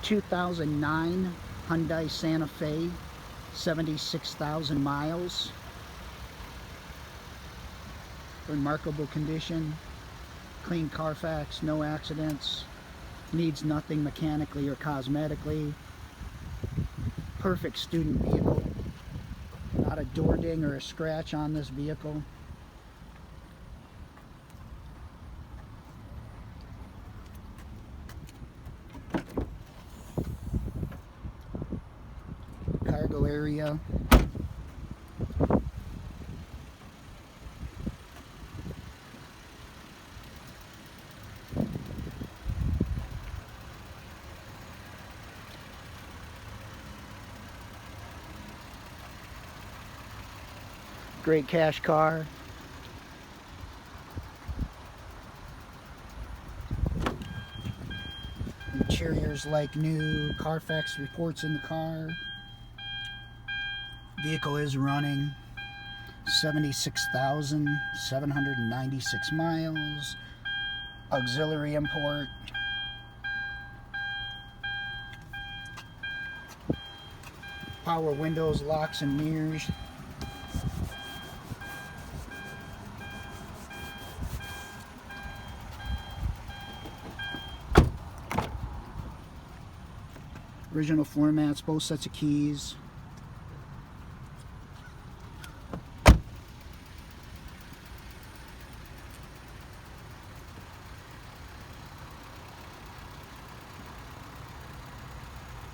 2009 Hyundai Santa Fe, 76,000 miles. Remarkable condition, clean Carfax, no accidents, needs nothing mechanically or cosmetically. Perfect student vehicle. Not a door ding or a scratch on this vehicle. Cargo area. Great cash car. Interior's like new. Carfax reports in the car. Vehicle is running. 76,796 miles. Auxiliary import. Power windows, locks and mirrors. Original floor mats, both sets of keys.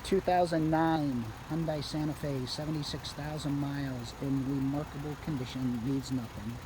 (2009) Hyundai Santa Fe, 76,000 miles, in remarkable condition, needs nothing.